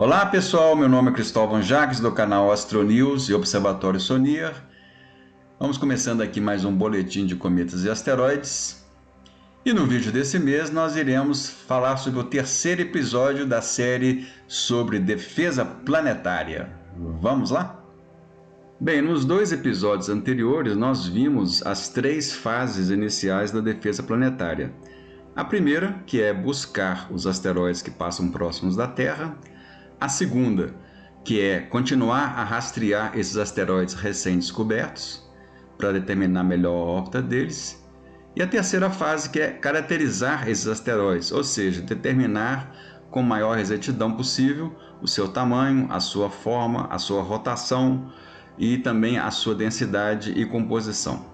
Olá pessoal, meu nome é Cristóvão Jacques do canal Astronews e Observatório Sonier. Vamos começando aqui mais um boletim de cometas e asteroides. E no vídeo desse mês nós iremos falar sobre o terceiro episódio da série sobre defesa planetária. Vamos lá? Bem, nos dois episódios anteriores nós vimos as três fases iniciais da defesa planetária. A primeira, que é buscar os asteroides que passam próximos da Terra. A segunda, que é continuar a rastrear esses asteroides recém-descobertos para determinar melhor a órbita deles. E a terceira fase, que é caracterizar esses asteroides, ou seja, determinar com maior exatidão possível o seu tamanho, a sua forma, a sua rotação e também a sua densidade e composição.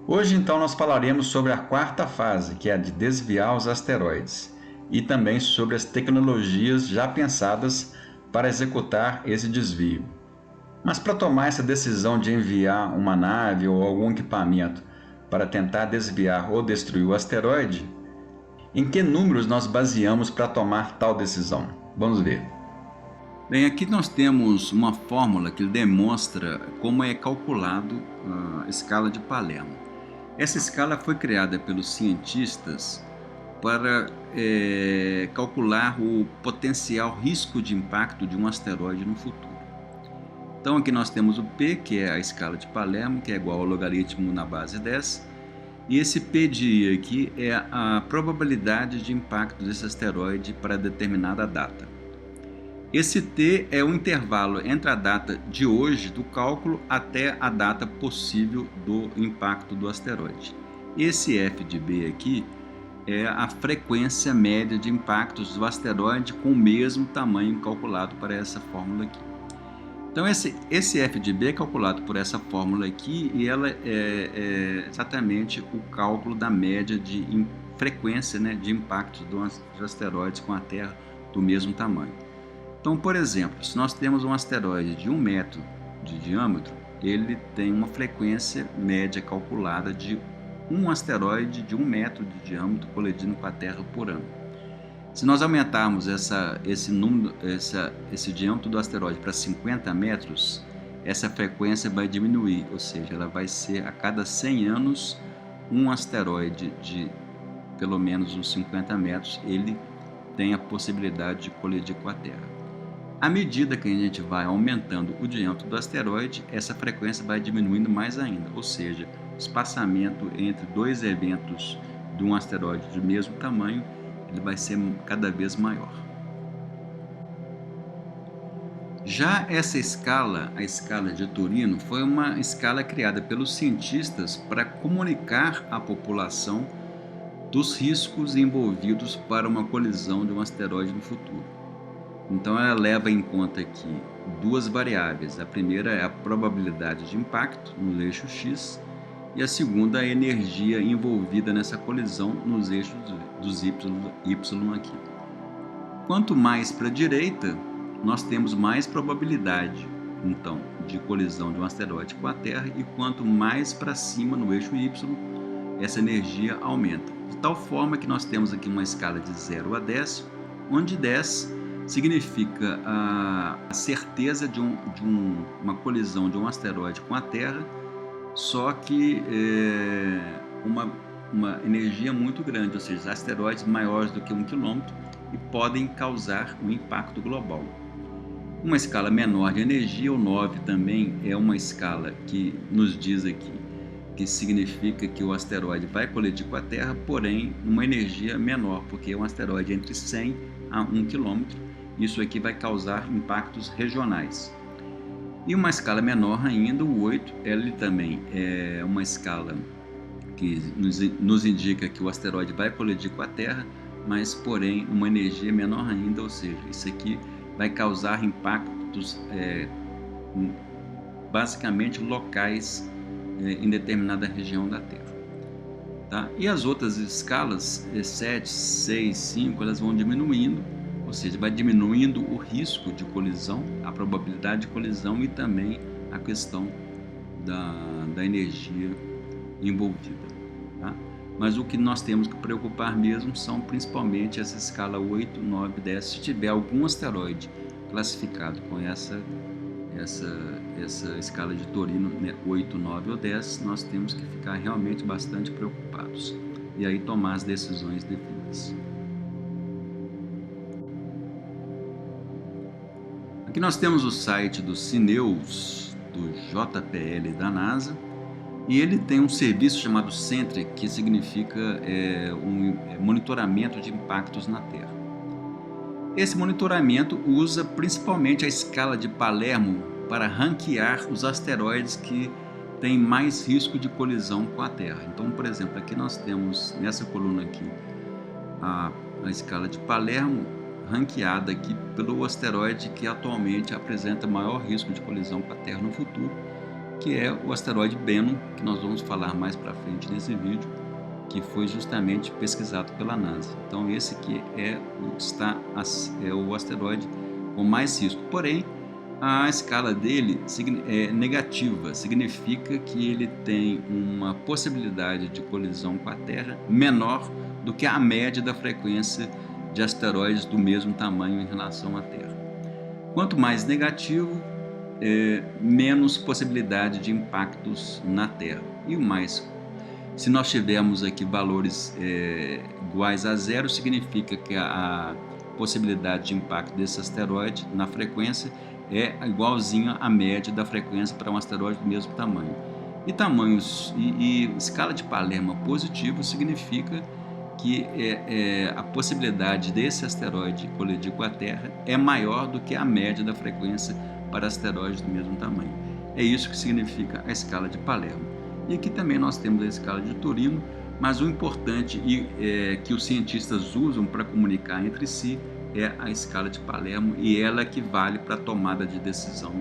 Hoje então nós falaremos sobre a quarta fase, que é a de desviar os asteroides, e também sobre as tecnologias já pensadas para executar esse desvio. Mas para tomar essa decisão de enviar uma nave ou algum equipamento para tentar desviar ou destruir o asteroide, em que números nós baseamos para tomar tal decisão? Vamos ver. Bem, aqui nós temos uma fórmula que demonstra como é calculado a escala de Palermo. Essa escala foi criada pelos cientistas para calcular o potencial risco de impacto de um asteroide no futuro. Então aqui nós temos o P, que é a escala de Palermo, que é igual ao logaritmo na base 10, e esse P de I aqui é a probabilidade de impacto desse asteroide para determinada data. Esse T é o intervalo entre a data de hoje do cálculo até a data possível do impacto do asteroide. Esse F de B aqui é a frequência média de impactos do asteroide com o mesmo tamanho calculado para essa fórmula aqui. Então esse F de B é calculado por essa fórmula aqui e ela é exatamente o cálculo da média de frequência, né, de impactos dos asteroides com a Terra do mesmo tamanho. Então, por exemplo, se nós temos um asteroide de 1 metro de diâmetro, ele tem uma frequência média calculada de um asteroide de 1 metro de diâmetro colidindo com a Terra por ano. Se nós aumentarmos esse diâmetro do asteroide para 50 metros, essa frequência vai diminuir, ou seja, ela vai ser a cada 100 anos um asteroide de pelo menos uns 50 metros, ele tem a possibilidade de colidir com a Terra. À medida que a gente vai aumentando o diâmetro do asteroide, essa frequência vai diminuindo mais ainda, ou seja, o espaçamento entre dois eventos de um asteroide do mesmo tamanho, ele vai ser cada vez maior. Já essa escala, a escala de Turino, foi uma escala criada pelos cientistas para comunicar à população dos riscos envolvidos para uma colisão de um asteroide no futuro. Então ela leva em conta aqui duas variáveis. A primeira é a probabilidade de impacto no eixo X e a segunda é a energia envolvida nessa colisão nos eixos dos Y aqui. Quanto mais para a direita, nós temos mais probabilidade então de colisão de um asteroide com a Terra, e quanto mais para cima no eixo Y, essa energia aumenta. De tal forma que nós temos aqui uma escala de 0 a 10, onde 10 significa a certeza de uma colisão de um asteroide com a Terra, só que uma energia muito grande, ou seja, asteroides maiores do que 1 km e podem causar um impacto global. Uma escala menor de energia, o 9 também é uma escala que nos diz aqui que significa que o asteroide vai colidir com a Terra, porém uma energia menor, porque é um asteroide entre 100 a 1 km. Isso aqui vai causar impactos regionais. E uma escala menor ainda, o 8, ele também é uma escala que nos indica que o asteroide vai colidir com a Terra, mas porém uma energia menor ainda, ou seja, isso aqui vai causar impactos basicamente locais em determinada região da Terra. Tá? E as outras escalas, 7, 6, 5, elas vão diminuindo, ou seja, vai diminuindo o risco de colisão, a probabilidade de colisão e também a questão da energia envolvida. Tá? mas o que nós temos que preocupar mesmo são principalmente essa escala 8, 9, 10. Se tiver algum asteroide classificado com essa escala de Torino, né, 8, 9 ou 10, nós temos que ficar realmente bastante preocupados e aí tomar as decisões devidas. Aqui nós temos o site do CNEUS, do JPL da NASA, e ele tem um serviço chamado SENTRIC, que significa monitoramento de impactos na Terra. Esse monitoramento usa principalmente a escala de Palermo para ranquear os asteroides que têm mais risco de colisão com a Terra. Então, por exemplo, aqui nós temos nessa coluna aqui a escala de Palermo ranqueada aqui pelo asteroide que atualmente apresenta maior risco de colisão com a Terra no futuro, que é o asteroide Bennu, que nós vamos falar mais para frente nesse vídeo, que foi justamente pesquisado pela NASA. Então esse aqui é o asteroide com mais risco, porém a escala dele é negativa, significa que ele tem uma possibilidade de colisão com a Terra menor do que a média da frequência de asteroides do mesmo tamanho em relação à Terra. Quanto mais negativo, menos possibilidade de impactos na Terra. E o mais, se nós tivermos aqui valores iguais a zero, significa que a possibilidade de impacto desse asteroide na frequência é igualzinha à média da frequência para um asteroide do mesmo tamanho. E tamanhos e escala de Palermo positivo significa que a possibilidade desse asteroide colidir com a Terra é maior do que a média da frequência para asteroides do mesmo tamanho. É isso que significa a escala de Palermo. E aqui também nós temos a escala de Torino, mas o importante que os cientistas usam para comunicar entre si é a escala de Palermo, e ela que vale para a tomada de decisão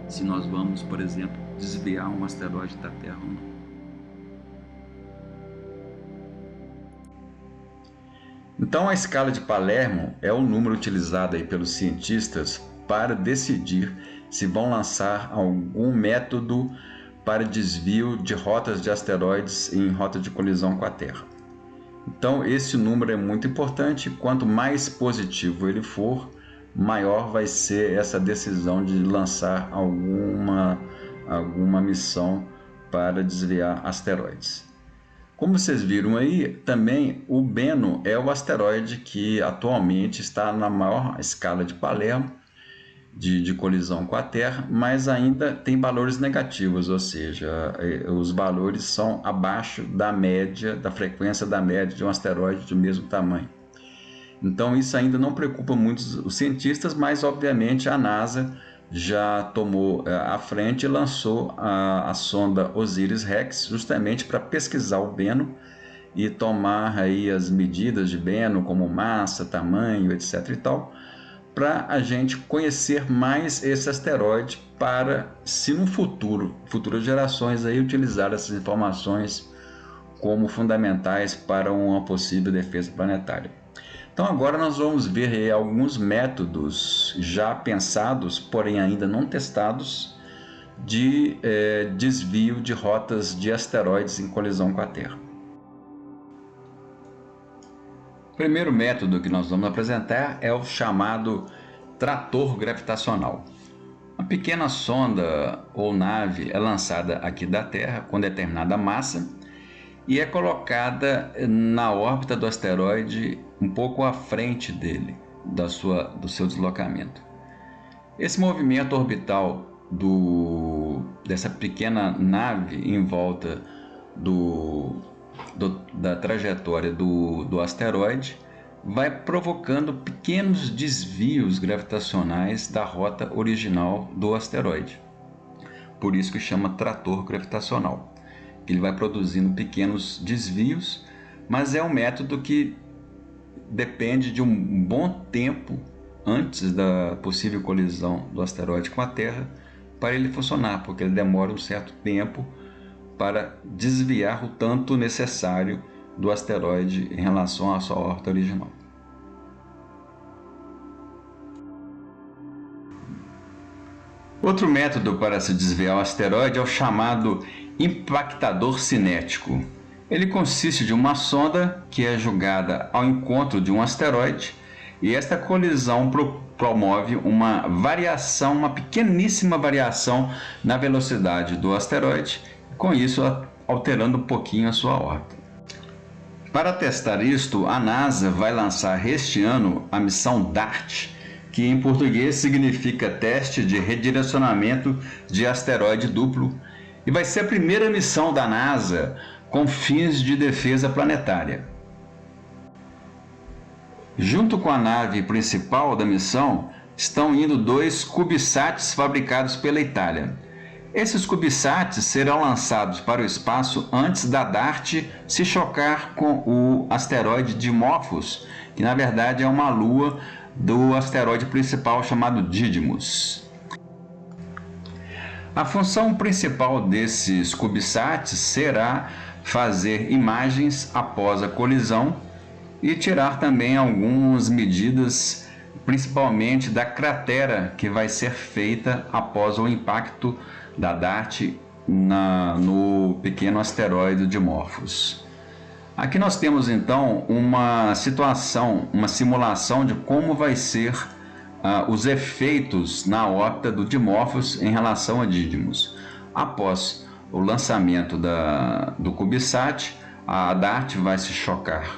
se nós vamos, por exemplo, desviar um asteroide da Terra ou não. Então a escala de Palermo é o número utilizado aí pelos cientistas para decidir se vão lançar algum método para desvio de rotas de asteroides em rota de colisão com a Terra. Então esse número é muito importante, quanto mais positivo ele for, maior vai ser essa decisão de lançar alguma missão para desviar asteroides. Como vocês viram aí, também o Bennu é o asteroide que atualmente está na maior escala de Palermo de colisão com a Terra, mas ainda tem valores negativos, ou seja, os valores são abaixo da média, da frequência da média de um asteroide do mesmo tamanho. Então isso ainda não preocupa muito os cientistas, mas obviamente a NASA já tomou a frente e lançou a sonda OSIRIS-REx justamente para pesquisar o Bennu e tomar aí as medidas de Bennu, como massa, tamanho, etc. e tal, para a gente conhecer mais esse asteroide para, se no futuras gerações aí utilizar essas informações como fundamentais para uma possível defesa planetária. Então agora nós vamos ver aí alguns métodos já pensados, porém ainda não testados, de desvio de rotas de asteroides em colisão com a Terra. O primeiro método que nós vamos apresentar é o chamado trator gravitacional. Uma pequena sonda ou nave é lançada aqui da Terra com determinada massa e é colocada na órbita do asteroide um pouco à frente dele, do seu deslocamento. Esse movimento orbital dessa pequena nave em volta da trajetória do asteroide vai provocando pequenos desvios gravitacionais da rota original do asteroide. Por isso que chama trator gravitacional. Ele vai produzindo pequenos desvios, mas é um método que depende de um bom tempo antes da possível colisão do asteroide com a Terra para ele funcionar, porque ele demora um certo tempo para desviar o tanto necessário do asteroide em relação à sua órbita original. Outro método para se desviar o asteroide é o chamado impactador cinético. Ele consiste de uma sonda que é jogada ao encontro de um asteroide, e esta colisão promove uma variação, uma pequeníssima variação na velocidade do asteroide, com isso alterando um pouquinho a sua órbita. Para testar isto, a NASA vai lançar este ano a missão DART, que em português significa Teste de Redirecionamento de Asteroide Duplo, e vai ser a primeira missão da NASA com fins de defesa planetária. Junto com a nave principal da missão, estão indo 2 CubeSats fabricados pela Itália. Esses CubeSats serão lançados para o espaço antes da DART se chocar com o asteroide Dimorphos, que na verdade é uma lua do asteroide principal chamado Didymos. A função principal desses CubeSats será fazer imagens após a colisão e tirar também algumas medidas, principalmente da cratera que vai ser feita após o impacto da DART no pequeno asteroide Dimorphos. Aqui nós temos então uma situação, uma simulação de como vai ser os efeitos na órbita do Dimorphos em relação a Didymos. Após o lançamento do CubeSat, a DART vai se chocar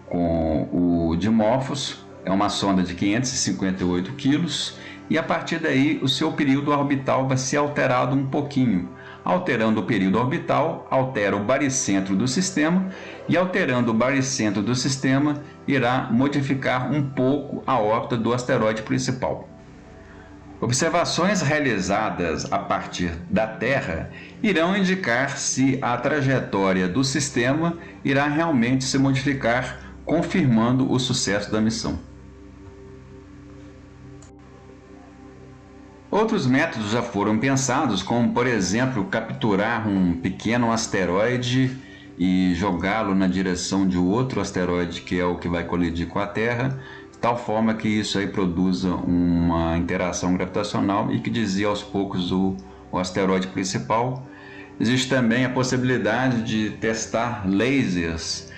com o Dimorphos, é uma sonda de 558 quilos, e a partir daí o seu período orbital vai ser alterado um pouquinho. Alterando o período orbital, altera o baricentro do sistema, e alterando o baricentro do sistema, irá modificar um pouco a órbita do asteroide principal. Observações realizadas a partir da Terra irão indicar se a trajetória do sistema irá realmente se modificar, confirmando o sucesso da missão. Outros métodos já foram pensados, como por exemplo capturar um pequeno asteroide e jogá-lo na direção de outro asteroide que é o que vai colidir com a Terra, de tal forma que isso aí produza uma interação gravitacional e que desvie aos poucos o asteroide principal. Existe também a possibilidade de testar lasers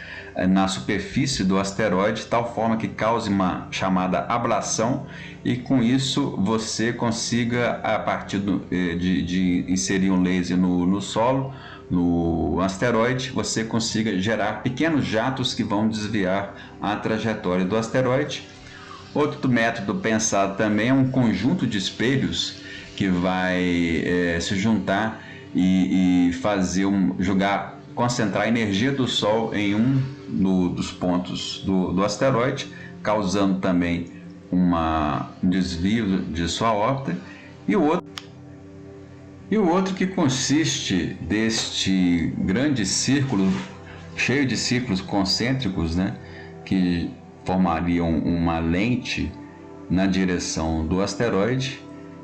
na superfície do asteroide, de tal forma que cause uma chamada ablação, e com isso você consiga, a partir de inserir um laser no solo, no asteroide, você consiga gerar pequenos jatos que vão desviar a trajetória do asteroide. Outro método pensado também é um conjunto de espelhos que vai se juntar e fazer concentrar a energia do Sol em um dos pontos do asteroide, causando também um desvio de sua órbita, e o outro que consiste deste grande círculo, cheio de círculos concêntricos, que formariam uma lente na direção do asteroide,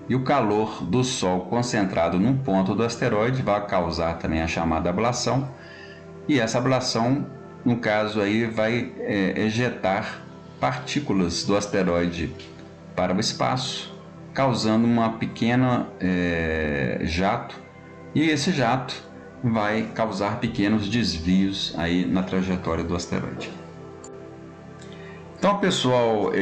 e o calor do Sol concentrado num ponto do asteroide vai causar também a chamada ablação, e essa ablação, no caso aí, vai ejetar partículas do asteroide para o espaço, causando uma pequena jato, e esse jato vai causar pequenos desvios aí na trajetória do asteroide. Então, pessoal,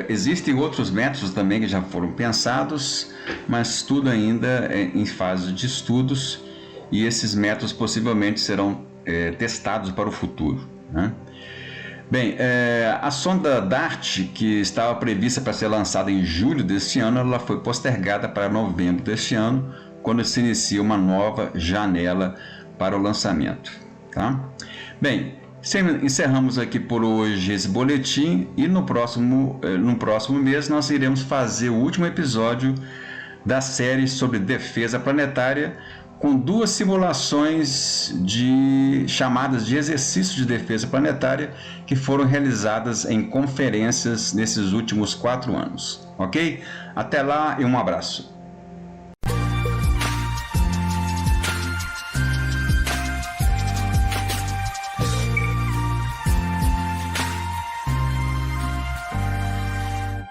existem outros métodos também que já foram pensados, mas tudo ainda em fase de estudos, e esses métodos possivelmente serão testados para o futuro, Bem, a sonda DART, que estava prevista para ser lançada em julho deste ano, ela foi postergada para novembro deste ano, quando se inicia uma nova janela para o lançamento. Bem, encerramos aqui por hoje esse boletim, e no próximo mês nós iremos fazer o último episódio da série sobre defesa planetária, com 2 simulações chamadas de exercício de defesa planetária, que foram realizadas em conferências nesses últimos 4 anos. Ok? Até lá e um abraço.